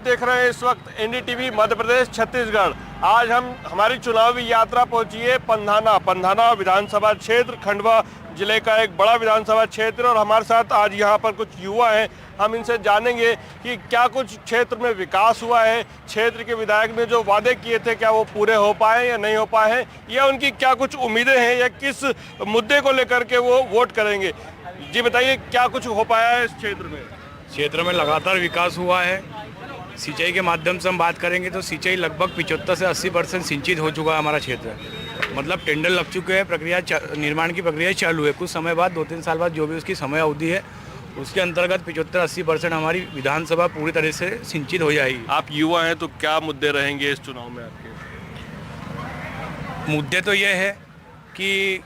देख रहे हैं इस वक्त एनडीटीवी मध्य प्रदेश छत्तीसगढ़। आज हमारी चुनावी यात्रा पहुंची है पंधाना विधानसभा क्षेत्र, खंडवा जिले का एक बड़ा विधानसभा क्षेत्र। और हमारे साथ आज यहां पर कुछ युवा हैं, हम इनसे जानेंगे कि क्या कुछ क्षेत्र में विकास हुआ है, क्षेत्र के विधायक ने जो वादे किए थे क्या वो पूरे हो पाए या नहीं हो पाए हैं, या उनकी क्या कुछ उम्मीदें हैं, या किस मुद्दे को लेकर के वो वोट करेंगे। जी बताइए, क्या कुछ हो पाया है इस क्षेत्र में? क्षेत्र में लगातार विकास हुआ है। सिंचाई के माध्यम से हम बात करेंगे तो सिंचाई लगभग 75 से 80% सिंचित हो चुका है हमारा क्षेत्र। मतलब टेंडर लग चुके हैं, प्रक्रिया निर्माण की प्रक्रिया चालू है। कुछ समय बाद 2-3 साल बाद जो भी उसकी समय अवधि है उसके अंतर्गत 75-80% हमारी विधानसभा पूरी तरह से सिंचित हो जाएगी। आप युवा हैं तो क्या मुद्दे रहेंगे इस चुनाव में आपके? मुद्दे तो ये है कि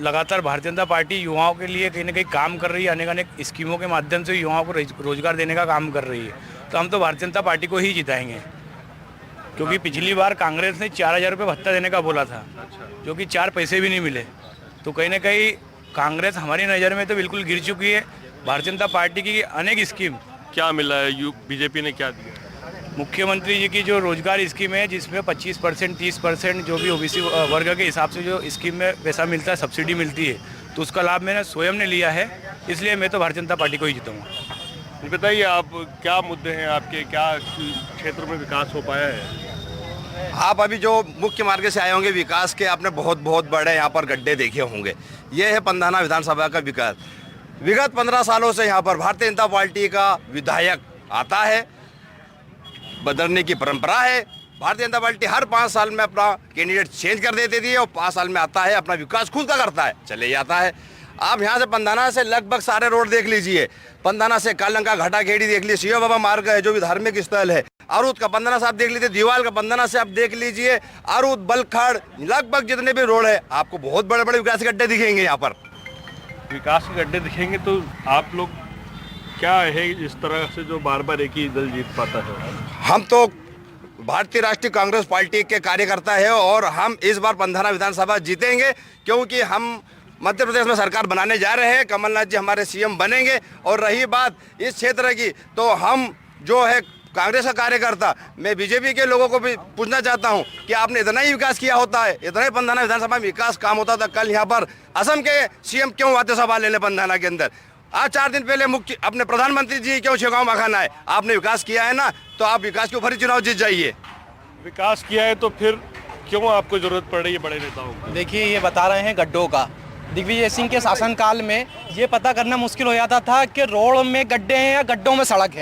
लगातार भारतीय जनता पार्टी युवाओं के लिए कहीं ना कहीं काम कर रही है, अनेक स्कीमों के माध्यम से युवाओं को रोजगार देने का काम कर रही है। तो हम तो भारतीय जनता पार्टी को ही जिताएंगे, क्योंकि पिछली बार कांग्रेस ने 4000 रुपये भत्ता देने का बोला था, जो कि 4 पैसे भी नहीं मिले। तो कहीं ना कहीं कांग्रेस हमारी नज़र में तो बिल्कुल गिर चुकी है। भारतीय जनता पार्टी की अनेक स्कीम क्या मिला है, बीजेपी ने क्या दिया? मुख्यमंत्री जी की जो रोजगार स्कीम है, जिसमें 25% 30% जो भी ओबीसी वर्ग के हिसाब से जो स्कीम में पैसा मिलता है, सब्सिडी मिलती है, तो उसका लाभ मैंने स्वयं ने लिया है। इसलिए मैं तो भारतीय जनता पार्टी को ही जीतूँगा। बताइए आप, क्या मुद्दे हैं आपके, क्या क्षेत्र में विकास हो पाया है? आप अभी जो मुख्य मार्ग से आए होंगे, विकास के आपने बहुत बड़े यहाँ पर गड्ढे देखे होंगे। ये है पंधाना विधानसभा का विकास। विगत 15 सालों से यहाँ पर भारतीय जनता पार्टी का विधायक आता है, बदलने की परंपरा है। भारतीय जनता पार्टी हर 5 साल में अपना कैंडिडेट चेंज कर देती थी और 5 साल में आता है, अपना विकास खुद का करता है, चले जाता है। आप यहाँ से पंधाना से लगभग सारे रोड देख लीजिए। पंधाना से कालंका घाटा खेड़ी देख लीजिए, शिव बाबा मार्ग है जो भी धार्मिक स्थल है। आरूद का पंधाना से आप देख लीजिए, दीवाल का पंधाना से आप देख लीजिए, आरूद बलखड़, लगभग जितने भी रोड है आपको बहुत बड़े बड़े विकास के गड्ढे दिखेंगे। यहाँ पर विकास के गड्ढे दिखेंगे तो आप लोग क्या है इस तरह से जो बार बार एक ही दल जीत पाता है? हम तो भारतीय राष्ट्रीय कांग्रेस पार्टी के कार्यकर्ता है और हम इस बार पंधाना विधानसभा जीतेंगे, क्योंकि हम मध्य प्रदेश में सरकार बनाने जा रहे हैं। कमलनाथ जी हमारे सीएम बनेंगे। और रही बात इस क्षेत्र की, तो हम जो है कांग्रेस का कार्यकर्ता, मैं बीजेपी के लोगों को भी पूछना चाहता हूं कि आपने इतना ही विकास किया होता है, इतना ही पंधाना विधानसभा में विकास काम होता था, कल यहाँ पर असम के सीएम क्यों आते सभा लेने पंधाना के अंदर? आज 4 दिन पहले मुख्य अपने प्रधानमंत्री जी क्यों शेगांव मखाना है? आपने विकास किया है ना, तो आप विकास के ऊपर ही चुनाव जीत जाइए। विकास किया है तो फिर क्यों आपको जरूरत पड़ रही है बड़े नेताओं की? देखिए, ये बता रहे हैं गड्ढों का। दिग्विजय सिंह के शासनकाल में ये पता करना मुश्किल हो जाता था कि रोड में गड्ढे हैं या गड्ढों में सड़क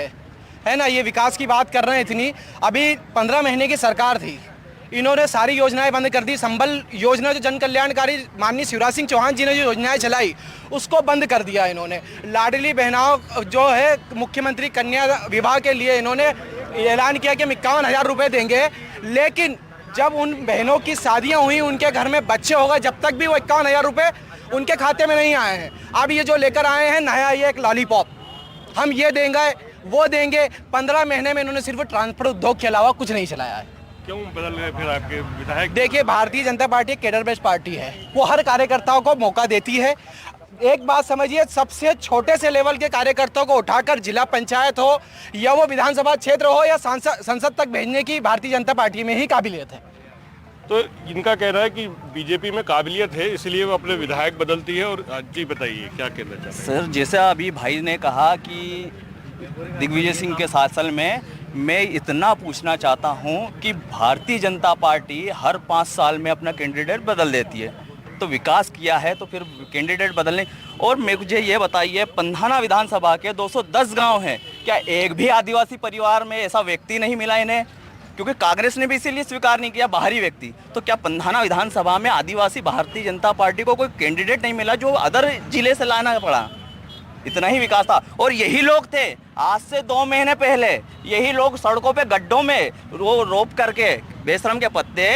है ना। ये विकास की बात कर रहे हैं इतनी। अभी 15 महीने की सरकार थी, इन्होंने सारी योजनाएं बंद कर दी। संबल योजना जो जन कल्याणकारी माननीय शिवराज सिंह चौहान जी ने जो योजनाएं चलाई उसको बंद कर दिया इन्होंने। लाडली बहनाओं जो है, मुख्यमंत्री कन्या विवाह के लिए इन्होंने ऐलान किया कि 51,000 रुपये देंगे, लेकिन जब उन बहनों की शादियां हुई, उनके घर में बच्चे हो गए, जब तक भी वो 51,000 रुपये उनके खाते में नहीं आए हैं। अब ये जो लेकर आए हैं नया, ये एक लॉलीपॉप, हम ये देंगे वो देंगे। 15 महीने में इन्होंने सिर्फ ट्रांसपोर्ट उद्योग के अलावा कुछ नहीं चलाया है। क्यों बदल गए फिर आपके विधायक? देखिए, Bharatiya Janata party cadre based party है, वो हर कार्यकर्ताओं को मौका देती है। एक बात समझिए, सबसे छोटे से लेवल के कार्यकर्ताओं को उठाकर जिला पंचायत हो या वो विधानसभा क्षेत्र हो या संसद तक भेजने की भारतीय जनता पार्टी में ही काबिलियत है। तो इनका कहना है कि बीजेपी में काबिलियत है, इसलिए वो अपने विधायक बदलती है। और जी बताइए, क्या कहना चाहते हैं? सर, जैसे अभी भाई ने कहा कि दिग्विजय सिंह के शासन में, मैं इतना पूछना चाहता हूं कि भारतीय जनता पार्टी हर 5 साल में अपना कैंडिडेट बदल देती है, तो विकास किया है तो फिर कैंडिडेट बदलने। और मुझे ये बताइए, पंधाना विधानसभा के 210 गांव हैं, क्या एक भी आदिवासी परिवार में ऐसा व्यक्ति नहीं मिला इन्हें? क्योंकि कांग्रेस ने भी इसीलिए स्वीकार नहीं किया, बाहरी व्यक्ति। तो क्या पंधाना विधानसभा में आदिवासी भारतीय जनता पार्टी को कोई कैंडिडेट नहीं मिला, जो अदर जिले से लाना पड़ा? इतना ही विकास था। और यही लोग थे आज से 2 महीने पहले, यही लोग सड़कों पे गड्ढों में रोप करके बेशरम के पत्ते,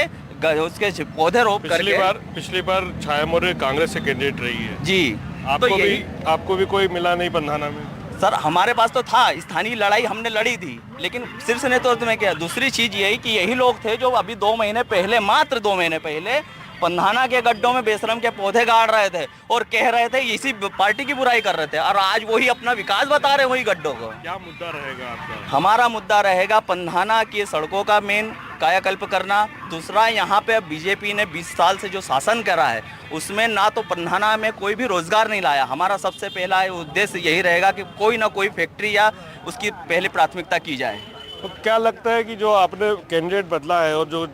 उसके पौधे रोप करके। पिछली बार छाया मौर्य कांग्रेस से कैंडिडेट रही है जी। आपको भी कोई मिला नहीं पंधाना में? सर, हमारे पास तो था, स्थानीय लड़ाई हमने लड़ी थी, लेकिन शीर्ष नेतृत्व में क्या। दूसरी चीज़ यही कि यही लोग थे जो अभी 2 महीने पहले, मात्र 2 महीने पहले पंधाना के गड्ढों में बेशरम के पौधे गाड़ रहे थे और कह रहे थे इसी पार्टी की बुराई कर रहे थे, और आज वही अपना विकास बता रहे हैं वही गड्ढों को। क्या मुद्दा रहेगा आपका? हमारा मुद्दा रहेगा पंधाना की सड़कों का मेन कायाकल्प करना। दूसरा, यहाँ पे बीजेपी ने 20 साल से जो शासन करा है उसमें ना तो पंधाना में कोई भी रोजगार नहीं लाया। हमारा सबसे पहला उद्देश्य यही रहेगा कि कोई ना कोई फैक्ट्री या उसकी पहली प्राथमिकता की जाए। तो क्या लगता है कि जो आपने कैंडिडेट बदला है और जो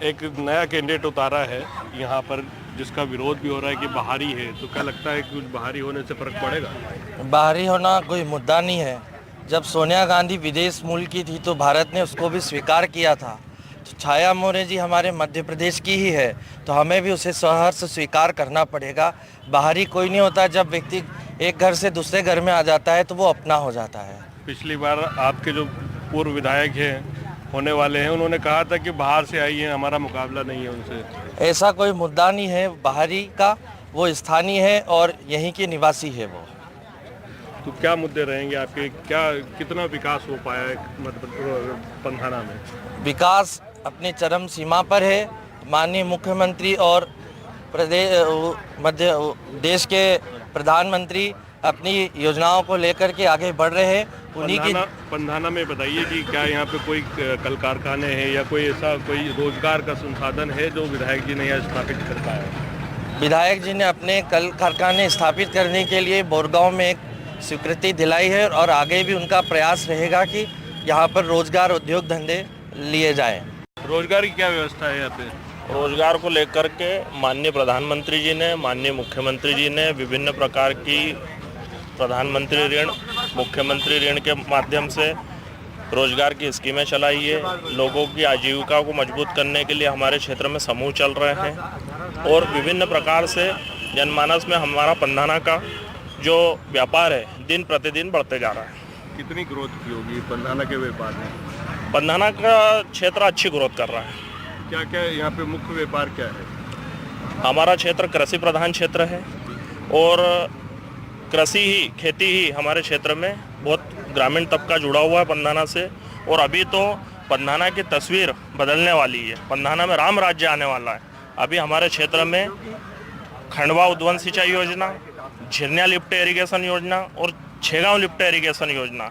एक नया कैंडिडेट उतारा है यहाँ पर, जिसका विरोध भी हो रहा है कि बाहरी है, तो क्या लगता है कि कुछ बाहरी होने से फर्क पड़ेगा? बाहरी होना कोई मुद्दा नहीं है। जब सोनिया गांधी विदेश मूल की थी तो भारत ने उसको भी स्वीकार किया था। तो छाया मोरे जी हमारे मध्य प्रदेश की ही है, तो हमें भी उसे सहर्ष स्वीकार करना पड़ेगा। बाहरी कोई नहीं होता, जब व्यक्ति एक घर से दूसरे घर में आ जाता है तो वो अपना हो जाता है। पिछली बार आपके जो पूर्व विधायक हैं, होने वाले हैं, उन्होंने कहा था कि बाहर से आई हैं, हमारा मुकाबला नहीं है उनसे। ऐसा कोई मुद्दा नहीं है बाहरी का, वो स्थानीय है और यहीं के निवासी है वो। तो क्या मुद्दे रहेंगे आपके? क्या कितना विकास हो पाया है मतलब पंधाना में? विकास अपनी चरम सीमा पर है। माननीय मुख्यमंत्री और देश के प्रधानमंत्री अपनी योजनाओं को लेकर के आगे बढ़ रहे हैं। उन्हीं की पंधाना में बताइए कि क्या यहाँ पे कोई कल कारखाने हैं या कोई ऐसा कोई रोजगार का संसाधन है जो विधायक जी ने यहाँ स्थापित कर पाया? विधायक जी ने अपने कल कारखाने स्थापित करने के लिए बोरगांव में एक स्वीकृति दिलाई है और आगे भी उनका प्रयास रहेगा कि यहाँ पर रोजगार उद्योग धंधे लिए जाएं। रोजगार की क्या व्यवस्था है यहाँ पे? रोजगार को लेकर के माननीय प्रधानमंत्री जी ने, माननीय मुख्यमंत्री जी ने विभिन्न प्रकार की प्रधानमंत्री ऋण, मुख्यमंत्री ऋण के माध्यम से रोजगार की स्कीमें चलाई है। लोगों की आजीविका को मजबूत करने के लिए हमारे क्षेत्र में समूह चल रहे हैं और विभिन्न प्रकार से जनमानस में हमारा पंधाना का जो व्यापार है दिन प्रतिदिन बढ़ते जा रहा है। कितनी ग्रोथ की होगी पंधाना के व्यापार में? पंधाना का क्षेत्र अच्छी ग्रोथ कर रहा है। क्या क्या यहाँ पे मुख्य व्यापार क्या है? हमारा क्षेत्र कृषि प्रधान क्षेत्र है और कृषि ही, खेती ही हमारे क्षेत्र में बहुत ग्रामीण तबका जुड़ा हुआ है पंधाना से। और अभी तो पंधाना की तस्वीर बदलने वाली है। पंधाना में राम राज्य आने वाला है। अभी हमारे क्षेत्र में खंडवा उद्वन सिंचाई योजना, झिरनिया लिफ्ट इरिगेशन योजना और छेगांव लिफ्ट इरिगेशन योजना,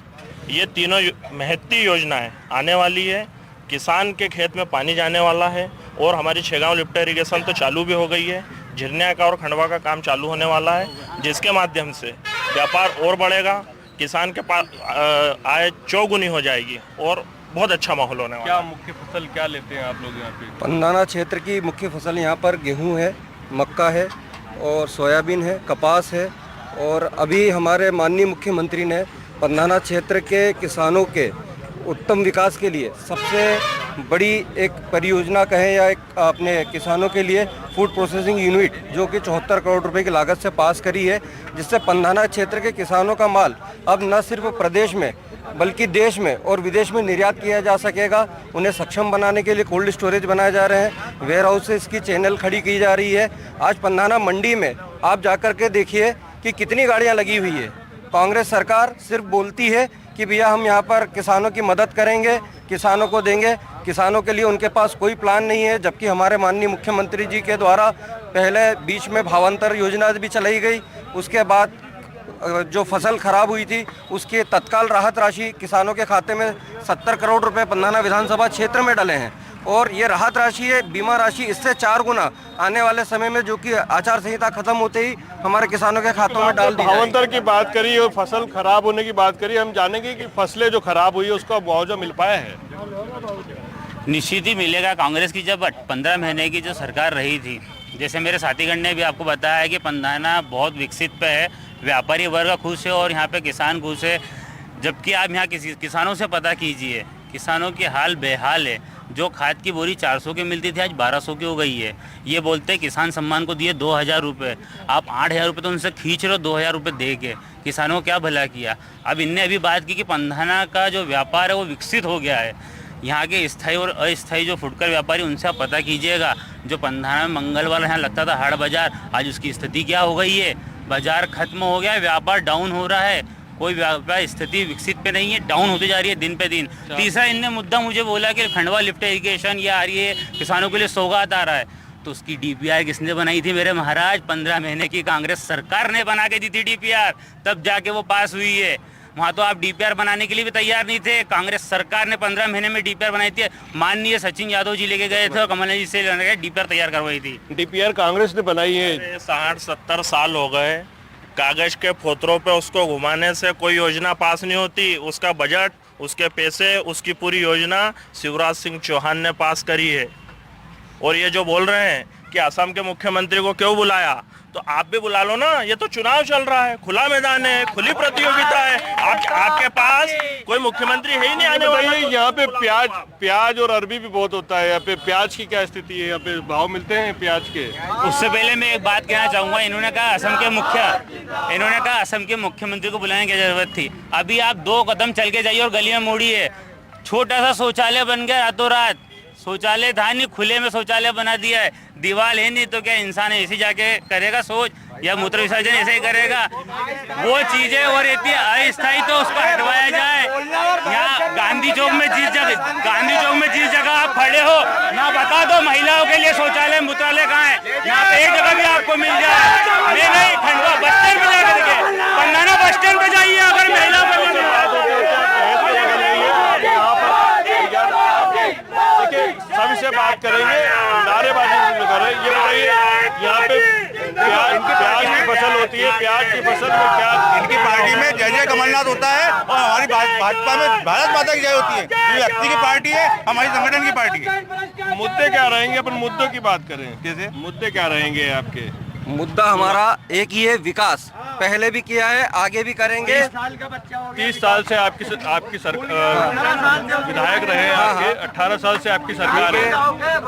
ये तीनों महत्ती योजनाएं आने वाली है। किसान के खेत में पानी जाने वाला है और हमारी छेगांव लिफ्ट इरिगेशन तो चालू भी हो गई है। झिरनिया का और खंडवा का काम चालू होने वाला है, जिसके माध्यम से व्यापार और बढ़ेगा, किसान के पास आय चौगुनी हो जाएगी और बहुत अच्छा माहौल होने वाला है। क्या मुख्य फसल क्या लेते हैं आप लोग यहाँ पे? पंधाना क्षेत्र की मुख्य फसल यहाँ पर गेहूं है, मक्का है और सोयाबीन है, कपास है। और अभी हमारे माननीय मुख्यमंत्री ने पंधाना क्षेत्र के किसानों के उत्तम विकास के लिए सबसे बड़ी एक परियोजना कहें या एक अपने किसानों के लिए फूड प्रोसेसिंग यूनिट जो कि 74 करोड़ रुपए की लागत से पास करी है, जिससे पंधाना क्षेत्र के किसानों का माल अब न सिर्फ प्रदेश में बल्कि देश में और विदेश में निर्यात किया जा सकेगा। उन्हें सक्षम बनाने के लिए कोल्ड स्टोरेज बनाए जा रहे हैं, वेयर हाउसेस की चैनल खड़ी की जा रही है। आज पंधाना मंडी में आप जाकर के देखिए कि कितनी गाड़ियाँ लगी हुई है। कांग्रेस सरकार सिर्फ बोलती है कि भैया हम यहाँ पर किसानों की मदद करेंगे, किसानों को देंगे, किसानों के लिए उनके पास कोई प्लान नहीं है। जबकि हमारे माननीय मुख्यमंत्री जी के द्वारा पहले बीच में भावांतर योजना भी चलाई गई, उसके बाद जो फसल खराब हुई थी उसके तत्काल राहत राशि किसानों के खाते में 70 करोड़ रुपए पंधाना विधानसभा क्षेत्र में डले हैं। और ये राहत राशि है, बीमा राशि इससे 4 गुना आने वाले समय में, जो कि आचार संहिता खत्म होते ही हमारे किसानों के खातों में डाल दी जाएगी। भावांतर की बात करी और फसल खराब होने की बात करी, हम जानेंगे कि फसलें जो खराब हुई है उसका मुआवजा मिल पाया है? निश्चित ही मिलेगा। कांग्रेस की जब 15 महीने की जो सरकार रही थी, जैसे मेरे साथीगण ने भी आपको बताया है कि पंधाना बहुत विकसित पे है, व्यापारी वर्ग खुश है और यहाँ पे किसान खुश है। जबकि आप यहाँ किसानों से पता कीजिए, किसानों की हाल बेहाल है। जो खाद की बोरी 400 की मिलती थी आज 1200 की हो गई है। ये बोलते हैं किसान सम्मान को दिए 2000 रुपये, आप 8000 रुपये तो उनसे खींच रहे हो 2000 रुपये दे के। किसानों को क्या भला किया? अब इनने अभी बात की कि पंधाना का जो व्यापार है वो विकसित हो गया है। यहाँ के स्थायी और अस्थायी जो फुटकर व्यापारी, उनसे आप पता कीजिएगा। जो पंधाना में मंगलवार यहाँ लगता था हाट बाजार, आज उसकी स्थिति क्या हो गई है? बाजार खत्म हो गया है, व्यापार डाउन हो रहा है, कोई व्यापार स्थिति विकसित पे नहीं है, डाउन होती जा रही है दिन पे दिन। तीसरा इनने मुद्दा मुझे बोला कि खंडवा लिफ्ट इरिगेशन ये आ रही है, किसानों के लिए सौगात आ रहा है। तो उसकी डीपीआर किसने बनाई थी मेरे महाराज? 15 महीने की कांग्रेस सरकार ने बना के दी थी डीपीआर, तब जाके वो पास हुई है। वहाँ तो आप डीपीआर बनाने के लिए भी तैयार नहीं थे। कांग्रेस सरकार ने 15 महीने में डीपीआर बनाई थी। माननीय सचिन यादव जी लेके गए थे और कमलनाथ जी से डीपीआर तैयार करवाई थी। डीपीआर कांग्रेस ने बनाई है। 60-70 साल हो गए, कागज के फोतरों पे उसको घुमाने से कोई योजना पास नहीं होती। उसका बजट, उसके पैसे, उसकी पूरी योजना शिवराज सिंह चौहान ने पास करी है। और ये जो बोल रहे हैं कि असम के मुख्यमंत्री को क्यों बुलाया, तो आप भी बुला लो ना। ये तो चुनाव चल रहा है, खुला मैदान है, खुली प्रतियोगिता है। आपके पास कोई मुख्यमंत्री है ही नहीं आने वाला। यहाँ पे प्याज और अरबी भी बहुत होता है। यहाँ पे प्याज की क्या स्थिति है? यहाँ पे भाव मिलते हैं प्याज के? उससे पहले मैं एक बात कहना चाहूँगा। इन्होंने कहा असम के मुख्यमंत्री को बुलाने की जरूरत थी। अभी आप 2 कदम चल के जाइए और गली में मोड़िए, छोटा सा शौचालय बन गया रातों रात। शौचालय था नहीं, खुले में शौचालय बना दिया है। दीवार है नहीं तो क्या इंसान ऐसे जाके करेगा शौच या मूत्र विसर्जन ऐसे ही करेगा? वो चीजें और रहती है अस्थायी, तो उसको हटवाया जाए। यहाँ गांधी चौक में जिस जगह आप खड़े हो ना, बता दो महिलाओं के लिए शौचालय मूत्रालय कहाँ है? यहाँ पे एक जगह भी आपको मिल जाए। नहीं, खंडवा बस स्टैंड पे जाकर के, पंधाना बस स्टैंड पे जाइए, अगर महिलाओं को सभी से बात करेंगे, नारेबाजी कर रहे हैं। ये बताइए, यहाँ पे प्याज की फसल होती है, प्याज की फसल में क्या इनकी पार्टी में जय जय कमलनाथ होता है और हमारी भाजपा में भारत माता की जय होती है। ये व्यक्ति की पार्टी है, हमारी संगठन की पार्टी है। मुद्दे क्या रहेंगे? अपन मुद्दों की बात करें। कैसे मुद्दे क्या रहेंगे आपके? मुद्दा हमारा एक ही है, विकास। पहले भी किया है, आगे भी करेंगे। 30 साल से आपकी विधायक रहे हैं आपके, 18 साल से आपकी सरकार है,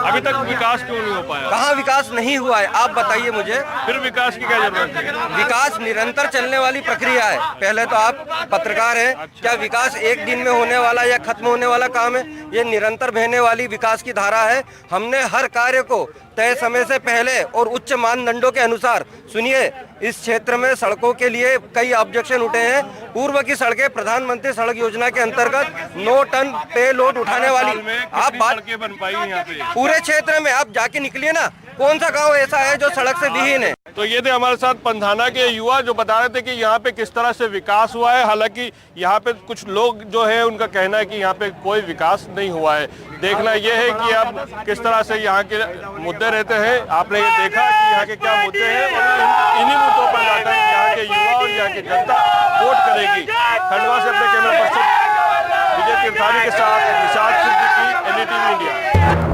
अभी तक विकास क्यों नहीं हो पाया? कहाँ विकास नहीं हुआ है, आप बताइए मुझे। फिर विकास की क्या जरूरत है? विकास निरंतर चलने वाली प्रक्रिया है। पहले तो आप पत्रकार हैं, क्या विकास एक दिन में होने वाला या खत्म होने वाला काम है? ये निरंतर बहने वाली विकास की धारा है। हमने हर कार्य को तय समय से पहले और उच्च मानदंडों के अनुसार, सुनिए, इस क्षेत्र में सड़कों के लिए कई ऑब्जेक्शन उठे हैं। पूर्व की सड़कें प्रधानमंत्री सड़क योजना के अंतर्गत 9 टन पे लोड उठाने वाली, आप बात बन पाई यहाँ पे? पूरे क्षेत्र में आप जाके निकलिए ना, कौन सा गांव ऐसा है जो सड़क से विहीन है? तो ये थे हमारे साथ पंधाना के युवा जो बता रहे थे कि यहाँ पे किस तरह से विकास हुआ है। हालांकि यहाँ पे कुछ लोग जो है उनका कहना है कि यहाँ पे कोई विकास नहीं हुआ है। देखना ये है कि अब किस तरह से यहाँ के मुद्दे रहते हैं। आपने ये देखा कि यहाँ के क्या मुद्दे हैं और इन्हीं मुद्दों पर जाकर यहाँ के युवा और यहाँ की जनता वोट करेगी। खंडवा से अपने कैमरा पर्सन विजय तीर्थानी के साथ निशाद सिद्दीकी, NDTV इंडिया।